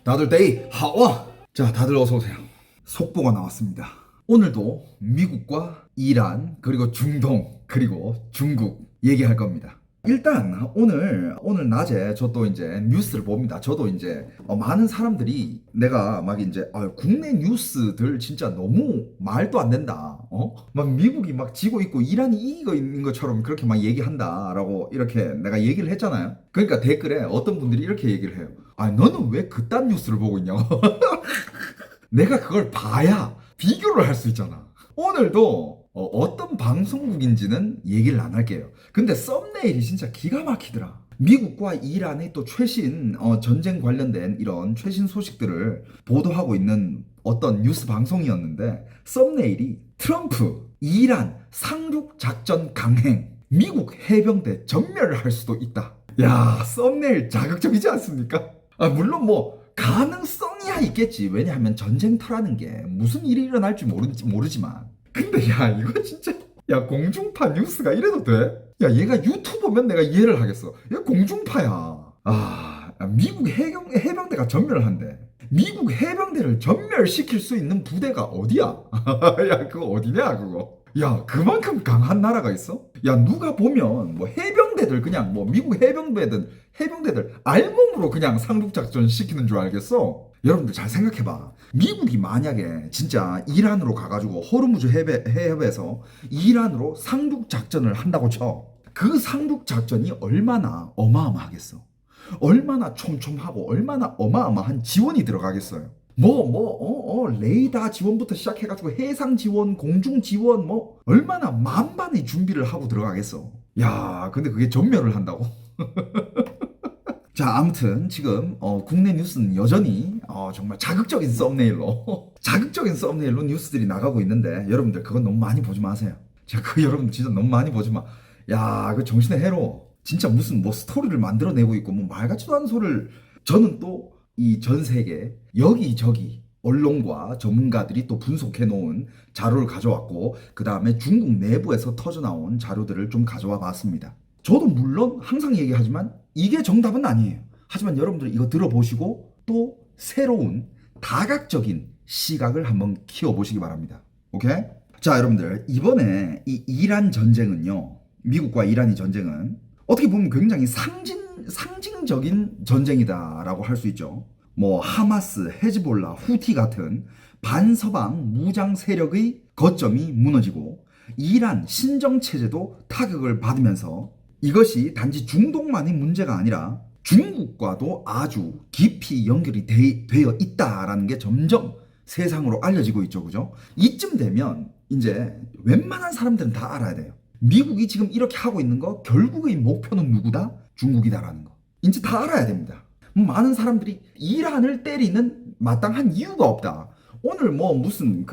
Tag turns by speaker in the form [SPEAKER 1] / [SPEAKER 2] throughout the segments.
[SPEAKER 1] 다들 데이 하와. 자, 다들 어서 오세요. 속보가 나왔습니다. 오늘도 미국과 이란 그리고 중동 그리고 중국 얘기할 겁니다. 일단 오늘 낮에 저 또 이제 뉴스를 봅니다. 저도 이제 많은 사람들이 내가 막 이제 국내 뉴스들 진짜 너무 말도 안 된다. 막 미국이 막 지고 있고 이란이 이기고 있는 것처럼 그렇게 막 얘기한다라고 이렇게 내가 얘기를 했잖아요. 그러니까 댓글에 어떤 분들이 이렇게 얘기를 해요. 너는 왜 그딴 뉴스를 보고 있냐고. 내가 그걸 봐야 비교를 할 수 있잖아. 오늘도 어떤 방송국인지는 얘기를 안 할게요. 근데 썸네일이 진짜 기가 막히더라. 미국과 이란의 또 최신 전쟁 관련된 이런 최신 소식들을 보도하고 있는 어떤 뉴스 방송이었는데 썸네일이 트럼프, 이란 상륙 작전 강행, 미국 해병대 전멸을 할 수도 있다. 야, 썸네일 자극적이지 않습니까? 물론 뭐 가능성이야 있겠지. 왜냐하면 전쟁터라는 게 무슨 일이 일어날지 모르지만. 근데 야, 이거 진짜 야, 공중파 뉴스가 이래도 돼? 야, 얘가 유튜버면 내가 이해를 하겠어. 얘 공중파야. 미국 해병대가 전멸을 한대. 미국 해병대를 전멸시킬 수 있는 부대가 어디야? 야, 그거 어디냐 그거. 야, 그만큼 강한 나라가 있어? 야, 누가 보면 뭐 해병대들 그냥 뭐 미국 해병대들 알몸으로 그냥 상륙작전 시키는 줄 알겠어? 여러분들 잘 생각해봐. 미국이 만약에 진짜 이란으로 가가지고 호르무즈 해협에서 이란으로 상륙작전을 한다고 쳐. 그 상륙작전이 얼마나 어마어마하겠어. 얼마나 촘촘하고 얼마나 어마어마한 지원이 들어가겠어요. 레이더 지원부터 시작해가지고 해상 지원, 공중 지원, 얼마나 만반의 준비를 하고 들어가겠어. 야, 근데 그게 전멸을 한다고? 자, 아무튼 지금 국내 뉴스는 여전히 정말 자극적인 썸네일로 뉴스들이 나가고 있는데 여러분들 그건 너무 많이 보지 마세요. 여러분 진짜 너무 많이 보지 마. 야, 그 정신의 해로 진짜 무슨 스토리를 만들어내고 있고 말 같지도 않은 소리를. 저는 또 이 전 세계 여기저기 언론과 전문가들이 또 분석해 놓은 자료를 가져왔고, 그 다음에 중국 내부에서 터져나온 자료들을 좀 가져와 봤습니다. 저도 물론 항상 얘기하지만 이게 정답은 아니에요. 하지만 여러분들 이거 들어보시고 또 새로운 다각적인 시각을 한번 키워보시기 바랍니다. 오케이? 자, 여러분들 이번에 이 이란 전쟁은요, 미국과 이란의 전쟁은 어떻게 보면 굉장히 상징적인 전쟁이다라고 할 수 있죠. 하마스, 헤즈볼라, 후티 같은 반서방 무장 세력의 거점이 무너지고 이란 신정체제도 타격을 받으면서 이것이 단지 중동만의 문제가 아니라 중국과도 아주 깊이 연결이 되어 있다라는 게 점점 세상으로 알려지고 있죠. 그죠? 이쯤 되면 이제 웬만한 사람들은 다 알아야 돼요. 미국이 지금 이렇게 하고 있는 거 결국의 목표는 누구다? 중국이다라는 거. 이제 다 알아야 됩니다. 많은 사람들이 이란을 때리는 마땅한 이유가 없다. 오늘 무슨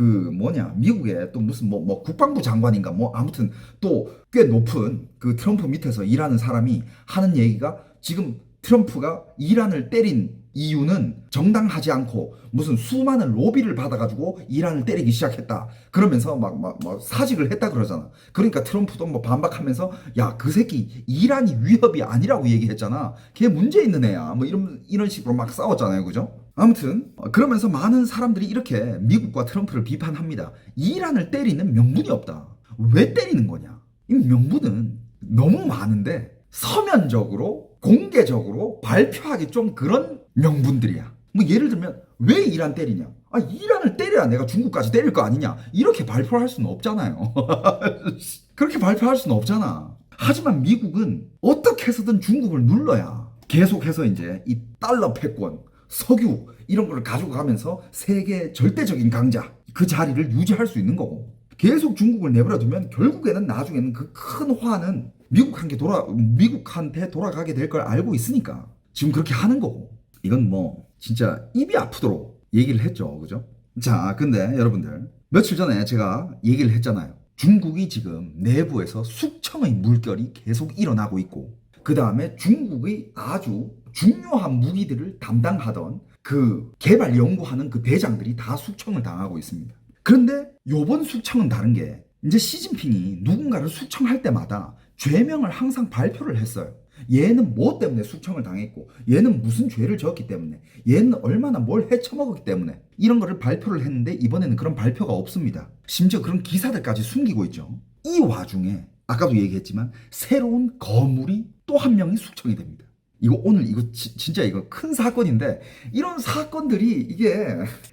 [SPEAKER 1] 미국의 또 무슨 국방부 장관인가 아무튼 또 꽤 높은 그 트럼프 밑에서 일하는 사람이 하는 얘기가, 지금 트럼프가 이란을 때린 이유는 정당하지 않고 무슨 수많은 로비를 받아가지고 이란을 때리기 시작했다. 그러면서 사직을 했다 그러잖아. 그러니까 트럼프도 반박하면서 야, 그 새끼 이란이 위협이 아니라고 얘기했잖아. 걔 문제 있는 애야. 이런 식으로 막 싸웠잖아요. 그죠? 아무튼 그러면서 많은 사람들이 이렇게 미국과 트럼프를 비판합니다. 이란을 때리는 명분이 없다. 왜 때리는 거냐? 이 명분은 너무 많은데 서면적으로 공개적으로 발표하기 좀 그런 명분들이야. 예를 들면 왜 이란 때리냐? 이란을 때려야 내가 중국까지 때릴 거 아니냐? 이렇게 발표를 할 수는 없잖아요. 그렇게 발표할 수는 없잖아. 하지만 미국은 어떻게 해서든 중국을 눌러야 계속해서 이제 이 달러 패권, 석유 이런 걸 가지고 가면서 세계 절대적인 강자 그 자리를 유지할 수 있는 거고, 계속 중국을 내버려 두면 결국에는 나중에는 그 큰 화는 미국한테 돌아가게 될 걸 알고 있으니까 지금 그렇게 하는 거고. 이건 진짜 입이 아프도록 얘기를 했죠. 그죠? 자, 근데 여러분들 며칠 전에 제가 얘기를 했잖아요. 중국이 지금 내부에서 숙청의 물결이 계속 일어나고 있고, 그 다음에 중국의 아주 중요한 무기들을 담당하던 그 개발 연구하는 그 대장들이 다 숙청을 당하고 있습니다. 그런데 요번 숙청은 다른 게, 이제 시진핑이 누군가를 숙청할 때마다 죄명을 항상 발표를 했어요. 얘는 뭐 때문에 숙청을 당했고, 얘는 무슨 죄를 지었기 때문에, 얘는 얼마나 뭘 헤쳐먹었기 때문에 이런 거를 발표를 했는데 이번에는 그런 발표가 없습니다. 심지어 그런 기사들까지 숨기고 있죠. 이 와중에 아까도 얘기했지만 새로운 거물이 또 한 명이 숙청이 됩니다. 이거 오늘 이거 진짜 이거 큰 사건인데, 이런 사건들이 이게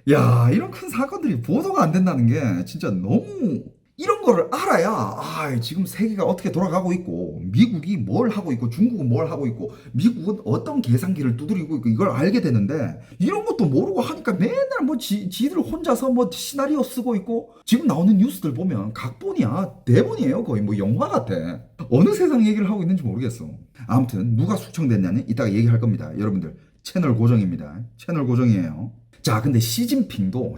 [SPEAKER 1] 이런 큰 사건들이 보도가 안 된다는 게 진짜 너무, 이런 거를 알아야 지금 세계가 어떻게 돌아가고 있고, 미국이 뭘 하고 있고, 중국은 뭘 하고 있고, 미국은 어떤 계산기를 두드리고 있고, 이걸 알게 되는데, 이런 것도 모르고 하니까 맨날 뭐 지들 혼자서 뭐 시나리오 쓰고 있고, 지금 나오는 뉴스들 보면 각본이야, 대본이에요. 거의 뭐 영화 같아. 어느 세상 얘기를 하고 있는지 모르겠어. 아무튼 누가 숙청됐냐는 이따가 얘기할 겁니다. 여러분들 채널 고정입니다. 채널 고정이에요. 자, 근데 시진핑도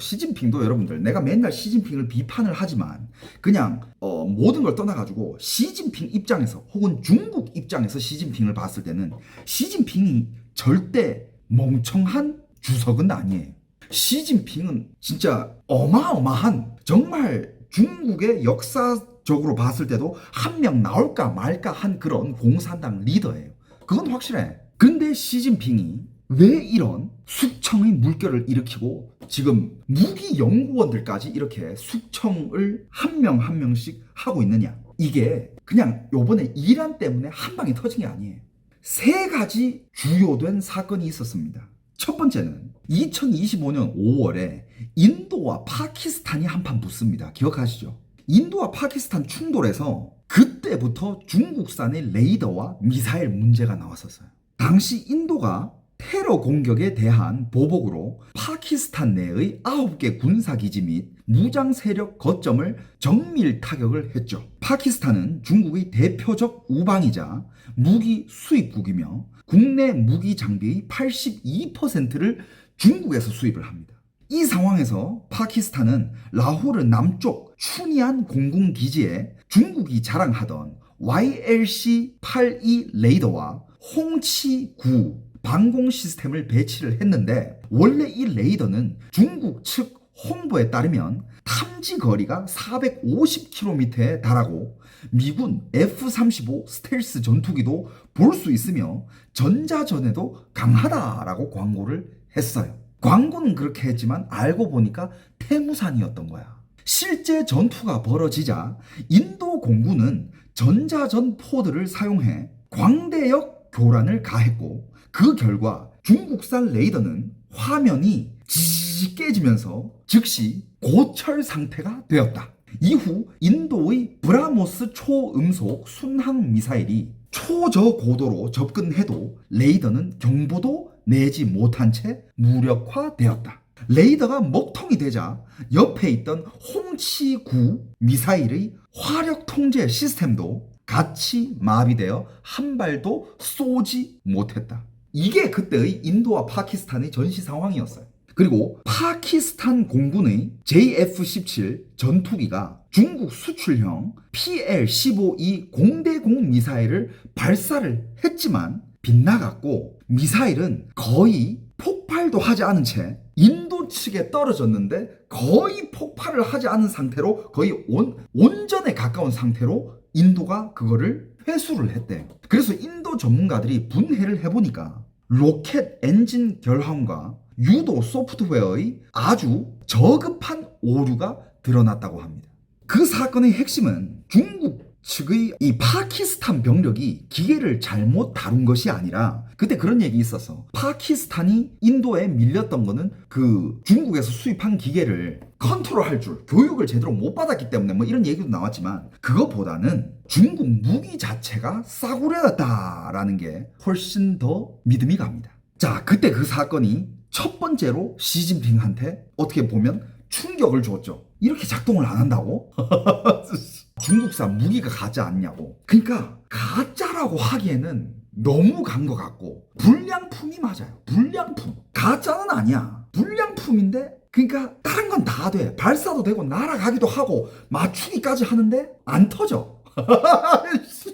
[SPEAKER 1] 여러분들, 내가 맨날 시진핑을 비판을 하지만 그냥 모든 걸 떠나가지고 시진핑 입장에서 혹은 중국 입장에서 시진핑을 봤을 때는 시진핑이 절대 멍청한 주석은 아니에요. 시진핑은 진짜 어마어마한, 정말 중국의 역사적으로 봤을 때도 한 명 나올까 말까 한 그런 공산당 리더예요. 그건 확실해. 근데 시진핑이 왜 이런 숙청의 물결을 일으키고 지금 무기 연구원들까지 이렇게 숙청을 한 명 한 명씩 하고 있느냐? 이게 그냥 요번에 이란 때문에 한 방에 터진 게 아니에요. 세 가지 주요된 사건이 있었습니다. 첫 번째는 2025년 5월에 인도와 파키스탄이 한판 붙습니다. 기억하시죠? 인도와 파키스탄 충돌에서 그때부터 중국산의 레이더와 미사일 문제가 나왔었어요. 당시 인도가 테러 공격에 대한 보복으로 파키스탄 내의 9개 군사기지 및 무장 세력 거점을 정밀 타격을 했죠. 파키스탄은 중국의 대표적 우방이자 무기 수입국이며 국내 무기 장비의 82%를 중국에서 수입을 합니다. 이 상황에서 파키스탄은 라호르 남쪽 추니안 공군기지에 중국이 자랑하던 YLC-82 레이더와 홍치-9 방공 시스템을 배치를 했는데, 원래 이 레이더는 중국 측 홍보에 따르면 탐지 거리가 450km에 달하고 미군 F-35 스텔스 전투기도 볼 수 있으며 전자전에도 강하다라고 광고를 했어요. 광고는 그렇게 했지만 알고 보니까 태무산이었던 거야. 실제 전투가 벌어지자 인도 공군은 전자전 포드를 사용해 광대역 교란을 가했고, 그 결과 중국산 레이더는 화면이 지지 깨지면서 즉시 고철 상태가 되었다. 이후 인도의 브라모스 초음속 순항 미사일이 초저고도로 접근해도 레이더는 경보도 내지 못한 채 무력화되었다. 레이더가 먹통이 되자 옆에 있던 홍치-9 미사일의 화력 통제 시스템도 같이 마비되어 한 발도 쏘지 못했다. 이게 그때의 인도와 파키스탄의 전시 상황이었어요. 그리고 파키스탄 공군의 JF-17 전투기가 중국 수출형 PL-15E 공대공 미사일을 발사를 했지만 빗나갔고, 미사일은 거의 폭발도 하지 않은 채 인도 측에 떨어졌는데 거의 폭발을 하지 않은 상태로, 거의 온전에 가까운 상태로 인도가 그거를 회수를 했대. 그래서 인도 전문가들이 분해를 해보니까 로켓 엔진 결함과 유도 소프트웨어의 아주 저급한 오류가 드러났다고 합니다. 그 사건의 핵심은 중국 측의 이 파키스탄 병력이 기계를 잘못 다룬 것이 아니라, 그때 그런 얘기 있었어. 파키스탄이 인도에 밀렸던 거는 그 중국에서 수입한 기계를 컨트롤할 줄 교육을 제대로 못 받았기 때문에 뭐 이런 얘기도 나왔지만, 그거보다는 중국 무기 자체가 싸구려였다라는 게 훨씬 더 믿음이 갑니다. 자, 그때 그 사건이 첫 번째로 시진핑한테 어떻게 보면 충격을 줬죠. 이렇게 작동을 안 한다고? 중국산 무기가 가짜 아니냐고. 그러니까 가짜라고 하기에는 너무 간 것 같고, 불량품이 맞아요. 불량품. 가짜는 아니야. 불량품인데, 그러니까 다른 건 다 돼. 발사도 되고 날아가기도 하고 맞추기까지 하는데 안 터져.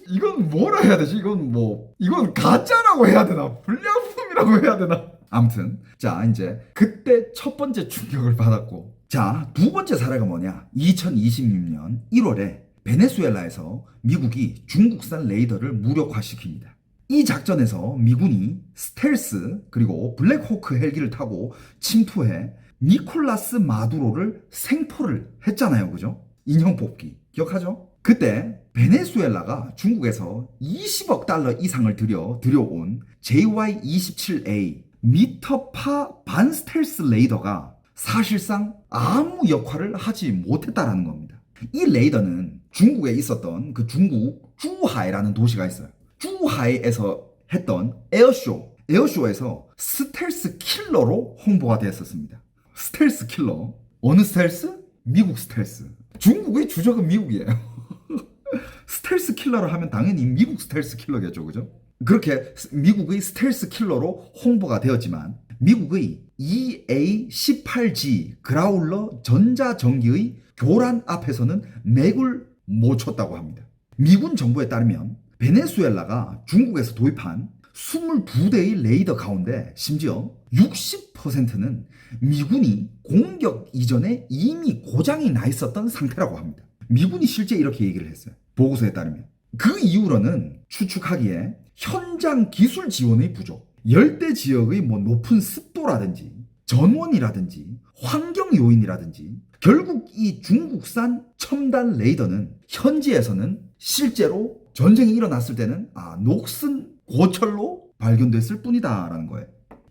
[SPEAKER 1] 이건 뭐라 해야 되지? 이건 가짜라고 해야 되나? 불량품이라고 해야 되나? 아무튼 자, 이제 그때 첫 번째 충격을 받았고, 자, 두 번째 사례가 뭐냐? 2026년 1월에 베네수엘라에서 미국이 중국산 레이더를 무력화시킵니다. 이 작전에서 미군이 스텔스 그리고 블랙호크 헬기를 타고 침투해 니콜라스 마두로를 생포를 했잖아요. 그죠? 인형 뽑기. 기억하죠? 그때 베네수엘라가 중국에서 20억 달러 이상을 들여온 JY-27A 미터파 반스텔스 레이더가 사실상 아무 역할을 하지 못했다라는 겁니다. 이 레이더는 중국에 있었던 그 중국 쭈하이라는 도시가 있어요. 쭈하이에서 했던 에어쇼에서 스텔스 킬러로 홍보가 되었었습니다. 스텔스 킬러. 어느 스텔스? 미국 스텔스. 중국의 주적은 미국이에요. 스텔스 킬러를 하면 당연히 미국 스텔스 킬러겠죠. 그죠? 그렇게 미국의 스텔스 킬러로 홍보가 되었지만 미국의 EA-18G 그라울러 전자전기의 교란 앞에서는 맥을 못 쳤다고 합니다. 미군 정부에 따르면 베네수엘라가 중국에서 도입한 22대의 레이더 가운데 심지어 60%는 미군이 공격 이전에 이미 고장이 나 있었던 상태라고 합니다. 미군이 실제 이렇게 얘기를 했어요. 보고서에 따르면. 그 이유로는 추측하기에 현장 기술 지원의 부족, 열대 지역의 높은 습도라든지 전원이라든지 환경 요인이라든지 결국 이 중국산 첨단 레이더는 현지에서는 실제로 전쟁이 일어났을 때는 녹슨 고철로 발견됐을 뿐이다라는 거예요.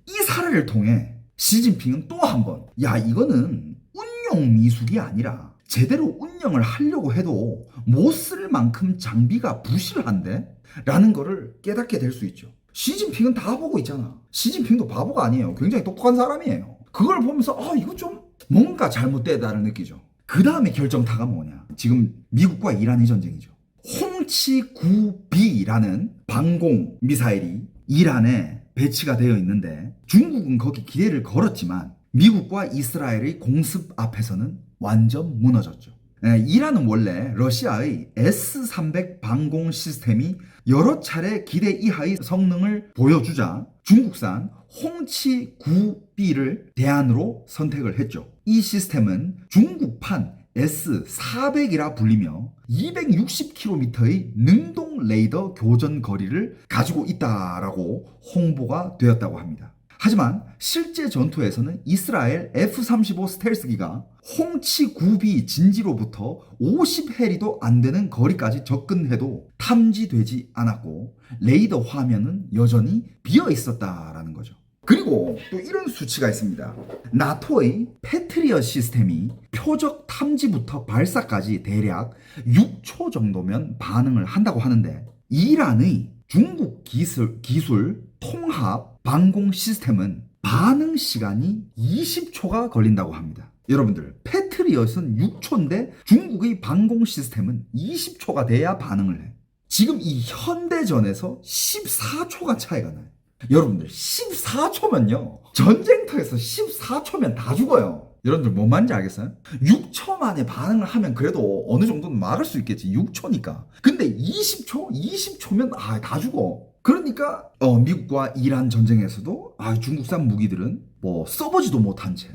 [SPEAKER 1] 이 사례를 통해 시진핑은 또 한 번 이거는 운용 미숙이 아니라 제대로 운영을 하려고 해도 못 쓸 만큼 장비가 부실한데? 라는 거를 깨닫게 될 수 있죠. 시진핑은 다 보고 있잖아. 시진핑도 바보가 아니에요. 굉장히 똑똑한 사람이에요. 그걸 보면서 이거 좀 뭔가 잘못되다를 느끼죠. 그 다음에 결정타가 뭐냐. 지금 미국과 이란의 전쟁이죠. 홍치 9B라는 방공 미사일이 이란에 배치가 되어 있는데 중국은 거기 기대를 걸었지만 미국과 이스라엘의 공습 앞에서는 완전 무너졌죠. 이란은 원래 러시아의 S-300 방공 시스템이 여러 차례 기대 이하의 성능을 보여주자 중국산 홍치 9B를 대안으로 선택을 했죠. 이 시스템은 중국판 S-400이라 불리며 260km의 능동 레이더 교전 거리를 가지고 있다라고 홍보가 되었다고 합니다. 하지만 실제 전투에서는 이스라엘 F-35 스텔스기가 홍치 9B 진지로부터 50해리도 안 되는 거리까지 접근해도 탐지되지 않았고 레이더 화면은 여전히 비어 있었다라는 거죠. 그리고 또 이런 수치가 있습니다. 나토의 패트리엇 시스템이 표적 탐지부터 발사까지 대략 6초 정도면 반응을 한다고 하는데 이란의 중국 기술 통합 방공 시스템은 반응 시간이 20초가 걸린다고 합니다. 여러분들, 패트리엇은 6초인데 중국의 방공 시스템은 20초가 돼야 반응을 해. 지금 이 현대전에서 14초가 차이가 나요. 여러분들, 14초면요. 전쟁터에서 14초면 다 죽어요. 여러분들 뭔 말인지 알겠어요? 6초 만에 반응을 하면 그래도 어느 정도는 막을 수 있겠지. 6초니까. 근데 20초? 20초면 다 죽어. 그러니까 미국과 이란 전쟁에서도 중국산 무기들은 써보지도 못한 채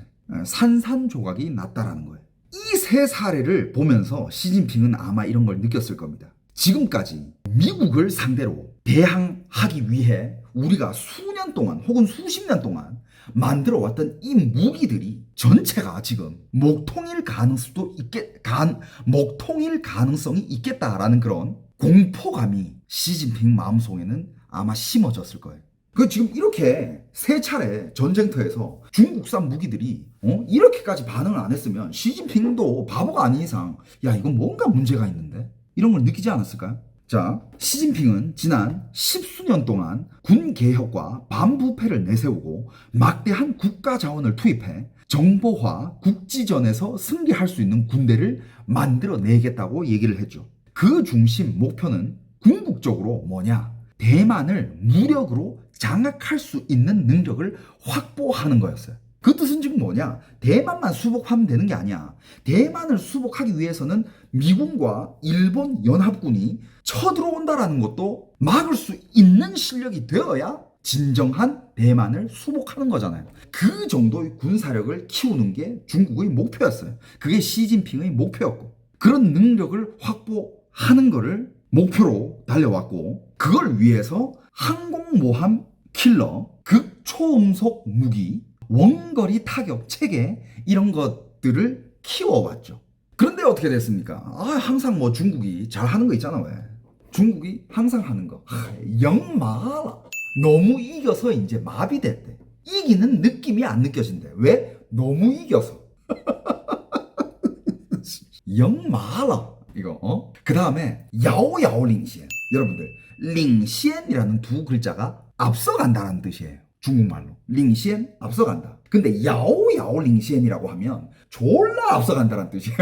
[SPEAKER 1] 산산조각이 났다라는 거예요. 이 세 사례를 보면서 시진핑은 아마 이런 걸 느꼈을 겁니다. 지금까지 미국을 상대로 대항하기 위해 우리가 수년 동안 혹은 수십 년 동안 만들어 왔던 이 무기들이 전체가 지금 목통일 가능성이 있겠다라는 그런 공포감이 시진핑 마음속에는 아마 심어졌을 거예요. 지금 이렇게 세 차례 전쟁터에서 중국산 무기들이 이렇게까지 반응을 안 했으면 시진핑도 바보가 아닌 이상 이건 뭔가 문제가 있는데? 이런 걸 느끼지 않았을까요? 자, 시진핑은 지난 10수년 동안 군 개혁과 반부패를 내세우고 막대한 국가 자원을 투입해 정보화 국지전에서 승리할 수 있는 군대를 만들어내겠다고 얘기를 했죠. 그 중심 목표는 궁극적으로 뭐냐? 대만을 무력으로 장악할 수 있는 능력을 확보하는 거였어요. 그 뜻은 지금 뭐냐? 대만만 수복하면 되는 게 아니야. 대만을 수복하기 위해서는 미군과 일본 연합군이 쳐들어온다라는 것도 막을 수 있는 실력이 되어야 진정한 대만을 수복하는 거잖아요. 그 정도의 군사력을 키우는 게 중국의 목표였어요. 그게 시진핑의 목표였고, 그런 능력을 확보하는 거를 목표로 달려왔고, 그걸 위해서 항공모함 킬러, 극초음속 무기, 원거리 타격 체계 이런 것들을 키워왔죠. 그런데 어떻게 됐습니까? 항상 뭐 중국이 잘하는 거 있잖아. 왜? 중국이 항상 하는 거. 영마라. 너무 이겨서 이제 마비됐대. 이기는 느낌이 안 느껴진대. 왜? 너무 이겨서. 영마라. 이거 그 다음에 야오야오 링시엔. 여러분들 링시엔이라는 두 글자가 앞서간다는 뜻이에요. 중국말로 링시엔 앞서간다. 근데 야오야오 링시엔이라고 하면 졸라 앞서간다는 뜻이에요.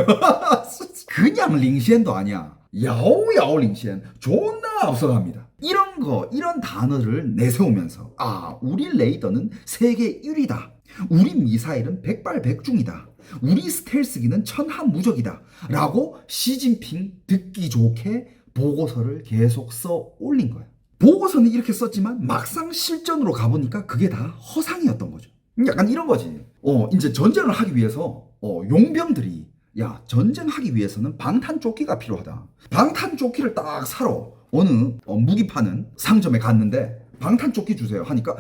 [SPEAKER 1] 그냥 링시엔도 아니야. 야오야오 링시엔 존나 앞서갑니다. 이런 단어를 내세우면서 우리 레이더는 세계 1위다. 우리 미사일은 백발백중이다. 우리 스텔스기는 천하무적이다. 라고 시진핑 듣기 좋게 보고서를 계속 써 올린 거야. 보고서는 이렇게 썼지만 막상 실전으로 가보니까 그게 다 허상이었던 거죠. 약간 이런 거지. 이제 전쟁을 하기 위해서 용병들이 전쟁하기 위해서는 방탄조끼가 필요하다. 방탄조끼를 딱 사러 어느 무기 파는 상점에 갔는데 방탄조끼 주세요 하니까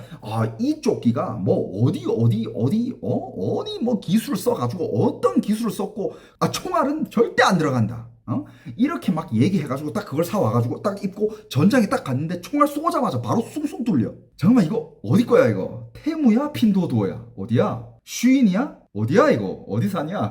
[SPEAKER 1] 이 조끼가 뭐 어디 뭐 기술을 써가지고 어떤 기술을 썼고 총알은 절대 안 들어간다. 이렇게 막 얘기해가지고 딱 그걸 사와가지고 딱 입고 전장에 딱 갔는데 총알 쏘자마자 바로 숭숭 뚫려. 잠깐만 이거 어디 거야 이거? 테무야 핀도도야? 어디야? 쉬인이야? 어디야 이거? 어디 사냐?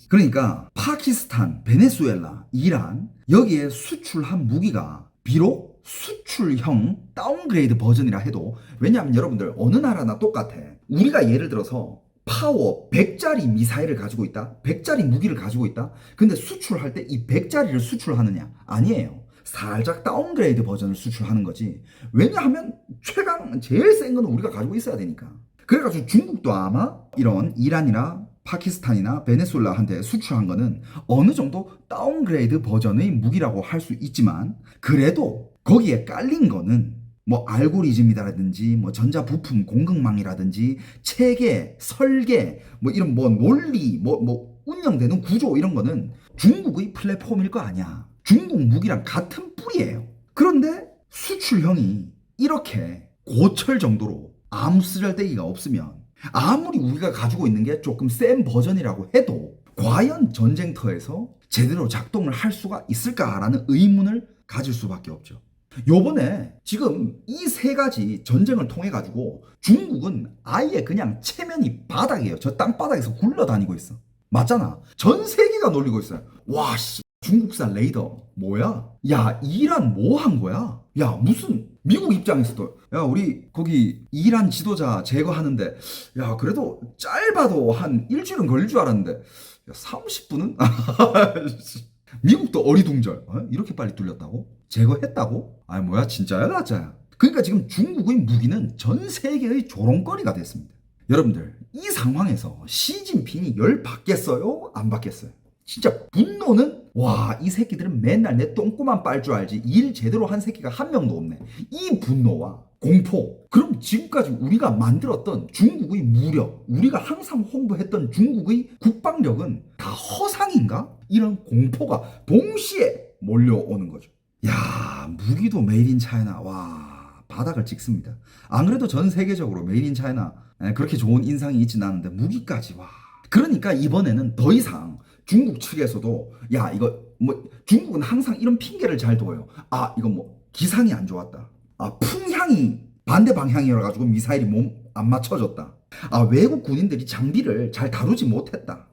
[SPEAKER 1] 그러니까 파키스탄, 베네수엘라, 이란 여기에 수출한 무기가 비록 수출형 다운그레이드 버전이라 해도 왜냐하면 여러분들 어느 나라나 똑같아. 우리가 예를 들어서 파워 100짜리 미사일을 가지고 있다. 100짜리 무기를 가지고 있다. 근데 수출할 때 이 100짜리를 수출하느냐? 아니에요. 살짝 다운그레이드 버전을 수출하는 거지. 왜냐하면 최강 제일 센 거는 우리가 가지고 있어야 되니까. 그래가지고 중국도 아마 이런 이란이나 파키스탄이나 베네수엘라한테 수출한 거는 어느 정도 다운그레이드 버전의 무기라고 할 수 있지만 그래도 거기에 깔린 거는 뭐 알고리즘이라든지 뭐 전자 부품 공급망이라든지 체계, 설계, 뭐 이런 뭐 논리, 뭐 운영되는 구조 이런 거는 중국의 플랫폼일 거 아니야. 중국 무기랑 같은 뿌리예요. 그런데 수출형이 이렇게 고철 정도로 아무 쓰잘데기가 없으면 아무리 우리가 가지고 있는 게 조금 센 버전이라고 해도 과연 전쟁터에서 제대로 작동을 할 수가 있을까라는 의문을 가질 수밖에 없죠. 요번에 지금 이 세 가지 전쟁을 통해 가지고 중국은 아예 그냥 체면이 바닥이에요. 저 땅바닥에서 굴러다니고 있어. 맞잖아. 전 세계가 놀리고 있어요. 와, 씨. 중국산 레이더 뭐야? 야, 이란 뭐 한 거야? 야, 무슨 미국 입장에서도 야, 우리 거기 이란 지도자 제거하는데 야, 그래도 짧아도 한 일주일은 걸릴 줄 알았는데 야, 30분은? 미국도 어리둥절. 이렇게 빨리 뚫렸다고? 제거했다고? 아니 뭐야, 진짜야 가짜야? 그러니까 지금 중국의 무기는 전 세계의 조롱거리가 됐습니다. 여러분들 이 상황에서 시진핑이 열 받겠어요? 안 받겠어요? 진짜 분노는 이 새끼들은 맨날 내 똥꼬만 빨 줄 알지 일 제대로 한 새끼가 한 명도 없네. 이 분노와 공포. 그럼 지금까지 우리가 만들었던 중국의 무력, 우리가 항상 홍보했던 중국의 국방력은 다 허상인가? 이런 공포가 동시에 몰려오는 거죠. 야, 무기도 메이드 인 차이나. 와, 바닥을 찍습니다. 안 그래도 전 세계적으로 메이드 인 차이나 그렇게 좋은 인상이 있진 않은데 무기까지. 와. 그러니까 이번에는 더 이상 중국 측에서도 야, 이거 뭐 중국은 항상 이런 핑계를 잘 둬요. 이거 뭐 기상이 안 좋았다. 풍향이 반대 방향이라 가지고 미사일이 몸 안 맞춰졌다. 외국 군인들이 장비를 잘 다루지 못했다.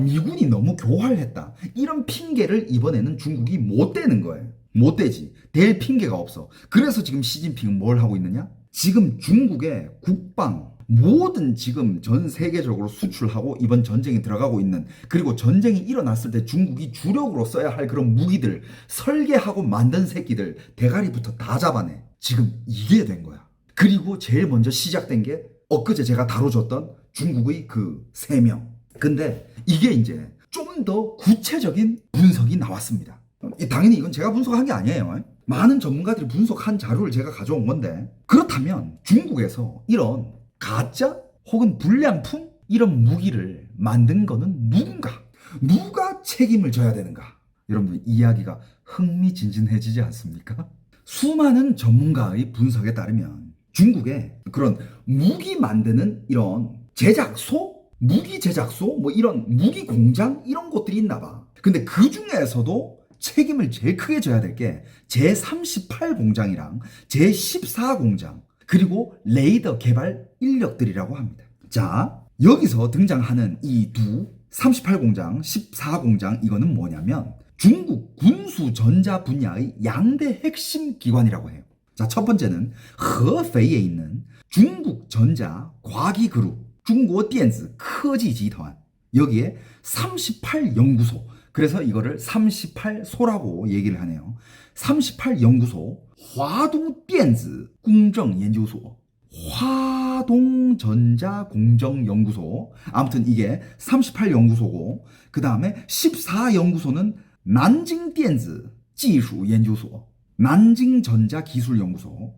[SPEAKER 1] 미군이 너무 교활했다. 이런 핑계를 이번에는 중국이 못 대는 거예요. 못 대지. 댈 핑계가 없어. 그래서 지금 시진핑은 뭘 하고 있느냐? 지금 중국의 국방 모든 지금 전 세계적으로 수출하고 이번 전쟁에 들어가고 있는, 그리고 전쟁이 일어났을 때 중국이 주력으로 써야 할 그런 무기들 설계하고 만든 새끼들 대가리부터 다 잡아내. 지금 이게 된 거야. 그리고 제일 먼저 시작된 게 엊그제 제가 다뤄줬던 중국의 그 3명. 근데 이게 이제 좀 더 구체적인 분석이 나왔습니다. 당연히 이건 제가 분석한 게 아니에요. 많은 전문가들이 분석한 자료를 제가 가져온 건데, 그렇다면 중국에서 이런 가짜 혹은 불량품 이런 무기를 만든 거는 누가 책임을 져야 되는가? 여러분들 이야기가 흥미진진해지지 않습니까? 수많은 전문가의 분석에 따르면 중국에 그런 무기 만드는 이런 제작소? 무기 제작소? 뭐 이런 무기 공장? 이런 곳들이 있나 봐. 근데 그 중에서도 책임을 제일 크게 져야 될 게 제38 공장이랑 제14 공장, 그리고 레이더 개발 인력들이라고 합니다. 자, 여기서 등장하는 이 두 38 공장, 14 공장, 이거는 뭐냐면 중국 군수 전자 분야의 양대 핵심 기관이라고 해요. 자, 첫 번째는 허페이에 있는 중국 전자 과기 그룹, 중국电子科技集团, 여기에 38 연구소, 그래서 이거를 38소라고 얘기를 하네요. 38 연구소, 화동电子公正研究所, 화동전자공정연구소. 아무튼 이게 38 연구소고, 그 다음에 14 연구소는 난징电子技术研究所, 난징전자기술연구소.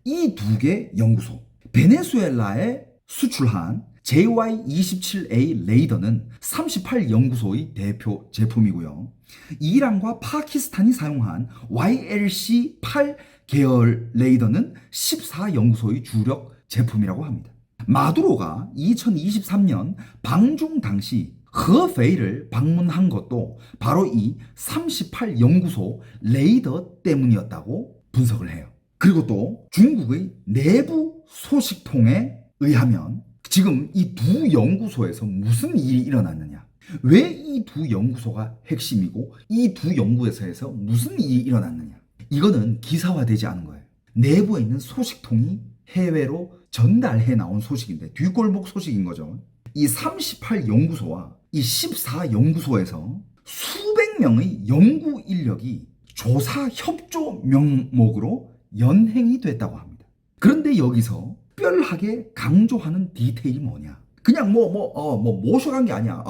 [SPEAKER 1] 이 두 개 연구소. 베네수엘라에 수출한 JY27A 레이더는 38 연구소의 대표 제품이고요. 이란과 파키스탄이 사용한 YLC8 계열 레이더는 14 연구소의 주력 제품이라고 합니다. 마두로가 2023년 방중 당시 허페이를 방문한 것도 바로 이 38 연구소 레이더 때문이었다고 분석을 해요. 그리고 또 중국의 내부 소식통에 의하면 지금 이 두 연구소에서 무슨 일이 일어났느냐, 왜 이 두 연구소가 핵심이고 이 두 연구소에서 무슨 일이 일어났느냐, 이거는 기사화되지 않은 거예요. 내부에 있는 소식통이 해외로 전달해 나온 소식인데 뒷골목 소식인 거죠. 이 38 연구소와 이 14 연구소에서 수백 명의 연구 인력이 조사 협조 명목으로 연행이 됐다고 합니다. 그런데 여기서 특별하게 강조하는 디테일이 뭐냐? 그냥 모셔간 게 아니야.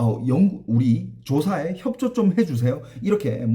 [SPEAKER 1] 우리 조사에 협조 좀 해주세요. 이렇게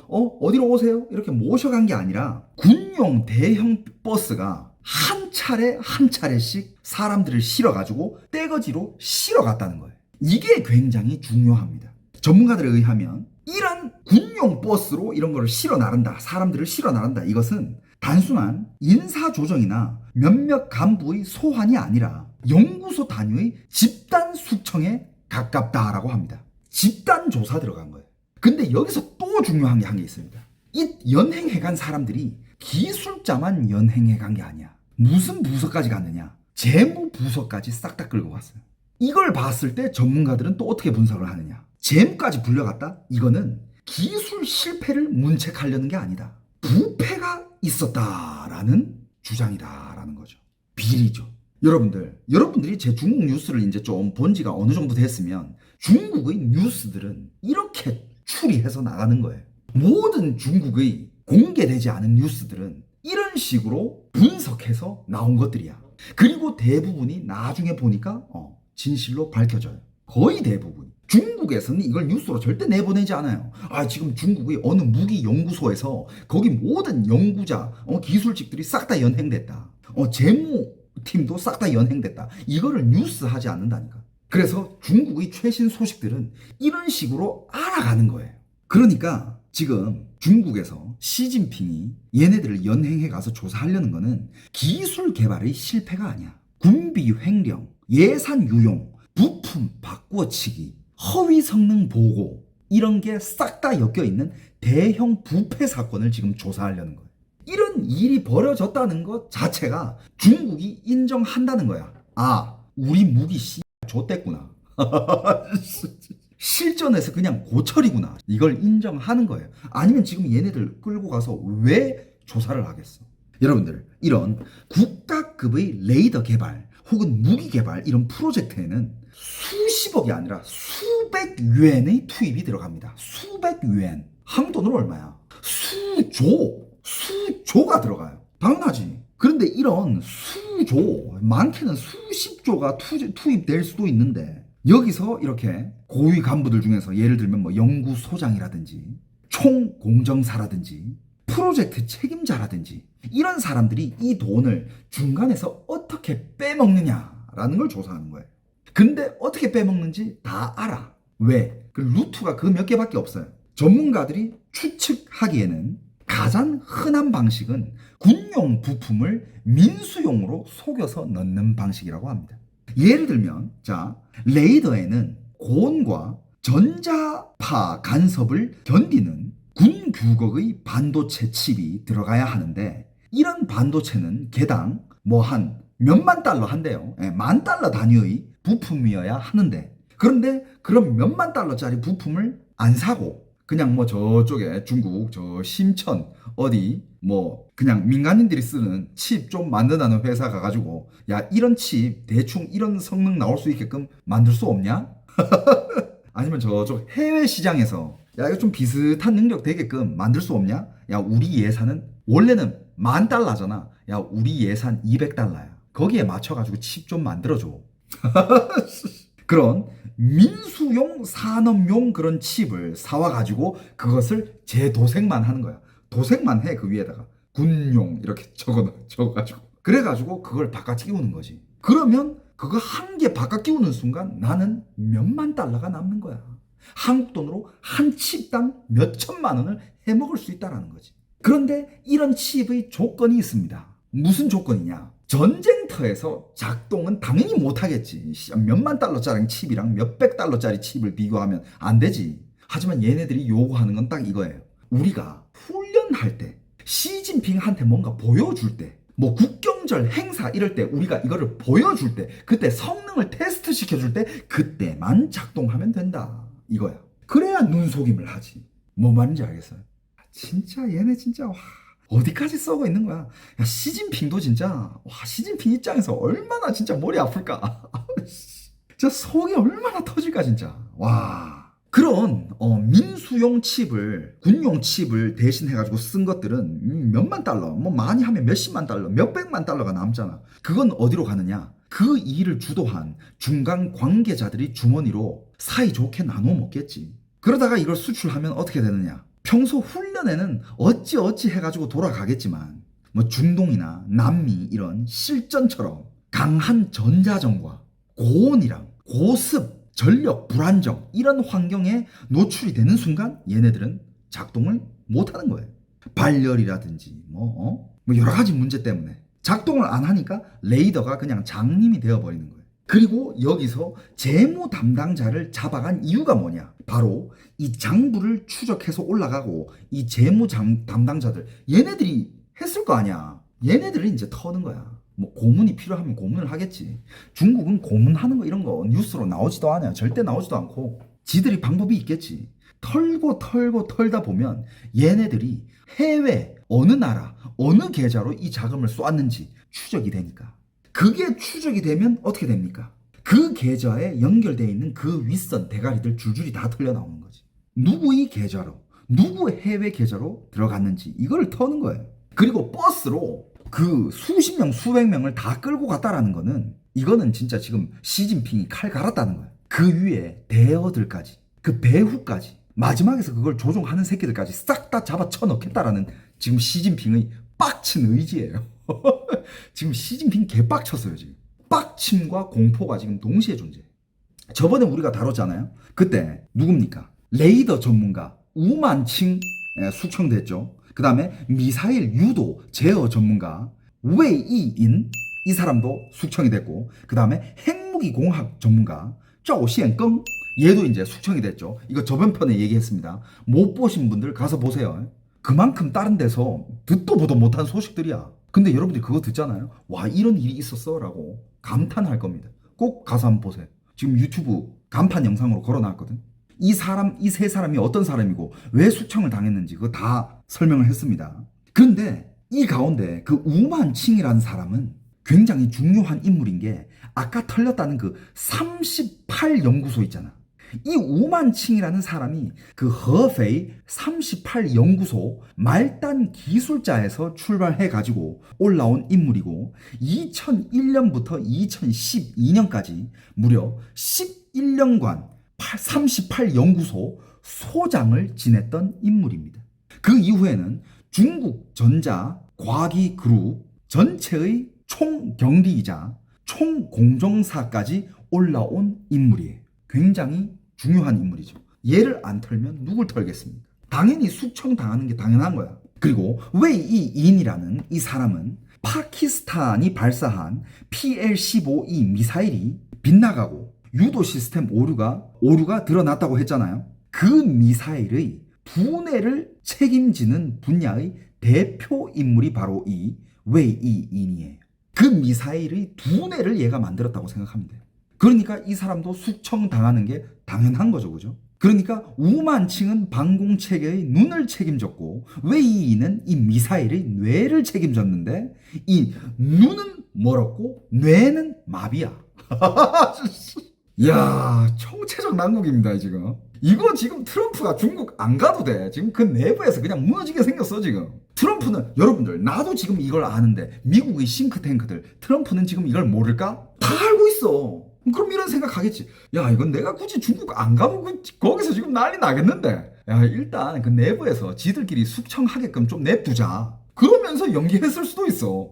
[SPEAKER 1] 어디로 오세요? 이렇게 모셔간 게 아니라 군용 대형 버스가 한 차례 한 차례씩 사람들을 실어가지고 떼거지로 실어갔다는 거예요. 이게 굉장히 중요합니다. 전문가들에 의하면 이런 군용 버스로 이런 걸 실어 나른다, 사람들을 실어 나른다, 이것은 단순한 인사 조정이나 몇몇 간부의 소환이 아니라 연구소 단위의 집단 숙청에 가깝다라고 합니다. 집단 조사 들어간 거예요. 근데 여기서 또 중요한 게 한 게 있습니다. 이 연행해 간 사람들이 기술자만 연행해 간 게 아니야. 무슨 부서까지 갔느냐? 재무부서까지 싹 다 끌고 갔어요. 이걸 봤을 때 전문가들은 또 어떻게 분석을 하느냐? 재무까지 불려갔다? 이거는 기술 실패를 문책하려는 게 아니다. 부패가 있었다라는 주장이다라는 거죠. 비리죠. 여러분들이 제 중국 뉴스를 이제 좀 본 지가 어느 정도 됐으면 중국의 뉴스들은 이렇게 추리해서 나가는 거예요. 모든 중국의 공개되지 않은 뉴스들은 이런 식으로 분석해서 나온 것들이야. 그리고 대부분이 나중에 보니까 진실로 밝혀져요. 거의 대부분. 중국에서는 이걸 뉴스로 절대 내보내지 않아요. 지금 중국의 어느 무기 연구소에서 거기 모든 연구자, 기술직들이 싹 다 연행됐다. 재무팀도 싹 다 연행됐다. 이거를 뉴스하지 않는다니까. 그래서 중국의 최신 소식들은 이런 식으로 알아가는 거예요. 그러니까 지금 중국에서 시진핑이 얘네들을 연행해 가서 조사하려는 거는 기술 개발의 실패가 아니야. 군비 횡령, 예산 유용, 부품 바꾸어치기, 허위 성능 보고, 이런 게 싹 다 엮여 있는 대형 부패 사건을 지금 조사하려는 거예요. 이런 일이 벌어졌다는 것 자체가 중국이 인정한다는 거야. 우리 무기 좆됐구나. 실전에서 그냥 고철이구나. 이걸 인정하는 거예요. 아니면 지금 얘네들 끌고 가서 왜 조사를 하겠어? 여러분들, 이런 국가급의 레이더 개발 혹은 무기 개발 이런 프로젝트에는 수십억이 아니라 수백 유엔의 투입이 들어갑니다. 수백 유엔. 한국 돈으로 얼마야? 수조가 들어가요. 당연하지. 그런데 이런 수조, 많게는 수십조가 투입될 수도 있는데 여기서 이렇게 고위 간부들 중에서 예를 들면 연구소장이라든지 총공정사라든지 프로젝트 책임자라든지 이런 사람들이 이 돈을 중간에서 어떻게 빼먹느냐라는 걸 조사하는 거예요. 근데 어떻게 빼먹는지 다 알아. 왜? 그 루트가 그 몇 개밖에 없어요. 전문가들이 추측하기에는 가장 흔한 방식은 군용 부품을 민수용으로 속여서 넣는 방식이라고 합니다. 예를 들면 자, 레이더에는 고온과 전자파 간섭을 견디는 군 규격의 반도체 칩이 들어가야 하는데, 이런 반도체는 개당 뭐 한 몇만 달러 한대요. 만 달러 단위의 부품이어야 하는데, 그런데 그런 몇만 달러짜리 부품을 안 사고 그냥 뭐 저쪽에 중국 저 심천 어디 뭐 그냥 민간인들이 쓰는 칩 좀 만든다는 회사 가가지고 야, 이런 칩 대충 이런 성능 나올 수 있게끔 만들 수 없냐? 아니면 저쪽 해외 시장에서 야, 이거 좀 비슷한 능력 되게끔 만들 수 없냐? 야, 우리 예산은 원래는 만 달러잖아. 야, 우리 예산 200달러야. 거기에 맞춰가지고 칩 좀 만들어줘. 그런 민수용 산업용 그런 칩을 사와가지고 그것을 재도색만 하는 거야. 도색만 해. 그 위에다가 군용 이렇게 적어가지고 그래가지고 그걸 바깥 끼우는 거지. 그러면 그거 한 개 바깥 끼우는 순간 나는 몇만 달러가 남는 거야. 한국 돈으로 한 칩당 몇 천만 원을 해먹을 수 있다는 거지. 그런데 이런 칩의 조건이 있습니다. 무슨 조건이냐? 전쟁터에서 작동은 당연히 못하겠지. 몇만 달러짜리 칩이랑 몇백 달러짜리 칩을 비교하면 안 되지. 하지만 얘네들이 요구하는 건 딱 이거예요. 우리가 훈련할 때, 시진핑한테 뭔가 보여줄 때, 뭐 국경절 행사 이럴 때 우리가 이거를 보여줄 때, 그때 성능을 테스트 시켜줄 때 그때만 작동하면 된다 이거야. 그래야 눈속임을 하지. 뭔 말인지 알겠어요? 진짜 얘네 진짜 와, 어디까지 썩어 있는 거야. 야, 시진핑도 진짜 와, 시진핑 입장에서 얼마나 진짜 머리 아플까. 진짜 속이 얼마나 터질까 진짜. 와. 그런 민수용 칩을, 군용 칩을 대신 해가지고 쓴 것들은 몇만 달러, 뭐 많이 하면 몇십만 달러, 몇백만 달러가 남잖아. 그건 어디로 가느냐? 그 일을 주도한 중간 관계자들이 주머니로 사이좋게 나눠 먹겠지. 그러다가 이걸 수출하면 어떻게 되느냐? 평소 훈련에는 어찌 해가지고 돌아가겠지만 뭐 중동이나 남미 이런 실전처럼 강한 전자전과 고온이랑 고습, 전력 불안정 이런 환경에 노출이 되는 순간 얘네들은 작동을 못하는 거예요. 발열이라든지 뭐 여러 가지 문제 때문에 작동을 안 하니까 레이더가 그냥 장님이 되어버리는 거예요. 그리고 여기서 재무 담당자를 잡아간 이유가 뭐냐? 바로 이 장부를 추적해서 올라가고 이 재무 담당자들 얘네들이 했을 거 아니야. 얘네들을 이제 터는 거야. 뭐 고문이 필요하면 고문을 하겠지. 중국은 고문하는 거 이런 거 뉴스로 나오지도 않아요. 절대 나오지도 않고 지들이 방법이 있겠지. 털다 보면 얘네들이 해외 어느 나라 어느 계좌로 이 자금을 쏘았는지 추적이 되니까, 그게 추적이 되면 어떻게 됩니까? 그 계좌에 연결되어 있는 그 윗선 대가리들 줄줄이 다 털려 나오는 거지. 누구의 계좌로, 누구 해외 계좌로 들어갔는지 이걸 터는 거예요. 그리고 버스로 그 수십 명, 수백 명을 다 끌고 갔다라는 거는 이거는 진짜 지금 시진핑이 칼 갈았다는 거야. 그 위에 대어들까지, 그 배후까지, 마지막에서 그걸 조종하는 새끼들까지 싹 다 잡아쳐 넣겠다라는 지금 시진핑의 빡친 의지예요. 지금 시진핑 개빡쳤어요. 지금 빡침과 공포가 지금 동시에 존재해. 저번에 우리가 다뤘잖아요. 그때 누굽니까? 레이더 전문가 우만칭 숙청됐죠. 그 다음에 미사일 유도 제어 전문가 웨이인 이 사람도 숙청이 됐고, 그 다음에 핵무기 공학 전문가 쪼시엔껑 얘도 이제 숙청이 됐죠. 이거 저번 편에 얘기했습니다. 못 보신 분들 가서 보세요. 그만큼 다른 데서 듣도 보도 못한 소식들이야. 근데 여러분들이 그거 듣잖아요. 와, 이런 일이 있었어 라고 감탄할 겁니다. 꼭 가서 한번 보세요. 지금 유튜브 간판 영상으로 걸어놨거든. 이 세 사람이 어떤 사람이고 왜 숙청을 당했는지 그거 다 설명을 했습니다. 그런데 이 가운데 그 우만칭이라는 사람은 굉장히 중요한 인물인 게, 아까 털렸다는 그 38연구소 있잖아. 이 우만칭이라는 사람이 그 허페이 38연구소 말단 기술자에서 출발해 가지고 올라온 인물이고, 2001년부터 2012년까지 무려 11년간 38연구소 소장을 지냈던 인물입니다. 그 이후에는 중국 전자 과기 그룹 전체의 총경리이자 총공정사까지 올라온 인물이에요. 굉장히 중요한 인물이죠. 얘를 안 털면 누굴 털겠습니까? 당연히 숙청 당하는 게 당연한 거야. 그리고 웨이 이인이라는 이 사람은 파키스탄이 발사한 PL-15E 미사일이 빗나가고 유도 시스템 오류가 드러났다고 했잖아요. 그 미사일의 분해를 책임지는 분야의 대표 인물이 바로 이 웨이 이인이에요. 그 미사일의 분해를 얘가 만들었다고 생각하면 돼요. 그러니까 이 사람도 숙청당하는 게 당연한 거죠, 그죠? 그러니까 우만칭은 방공체계의 눈을 책임졌고 웨이는 이 미사일의 뇌를 책임졌는데 이 눈은 멀었고 뇌는 마비야. 이야, 총체적 난국입니다, 지금. 이거 지금 트럼프가 중국 안 가도 돼. 지금 그 내부에서 그냥 무너지게 생겼어, 지금. 트럼프는, 여러분들, 나도 지금 이걸 아는데, 미국의 싱크탱크들, 트럼프는 지금 이걸 모를까? 다 알고 있어. 그럼 이런 생각하겠지. 야, 이건 내가 굳이 중국 안 가도 거기서 지금 난리 나겠는데. 야, 일단 그 내부에서 지들끼리 숙청하게끔 좀 냅두자. 그러면서 연기했을 수도 있어.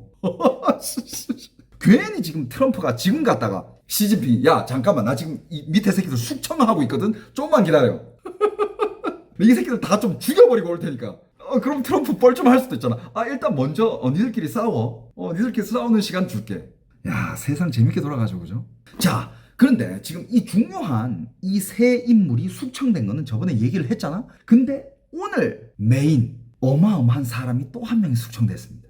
[SPEAKER 1] 괜히 지금 트럼프가 지금 갔다가 시진핑, 야, 잠깐만, 나 지금 이 밑에 새끼들 숙청하고 있거든? 좀만 기다려. 이 새끼들 다 좀 죽여버리고 올 테니까. 그럼 트럼프 뻘 좀 할 수도 있잖아. 일단 먼저, 니들끼리 싸워. 니들끼리 싸우는 시간 줄게. 야, 세상 재밌게 돌아가죠, 그죠? 자, 그런데 지금 이 중요한 이 세 인물이 숙청된 거는 저번에 얘기를 했잖아? 근데 오늘 메인, 어마어마한 사람이 또 한 명이 숙청됐습니다.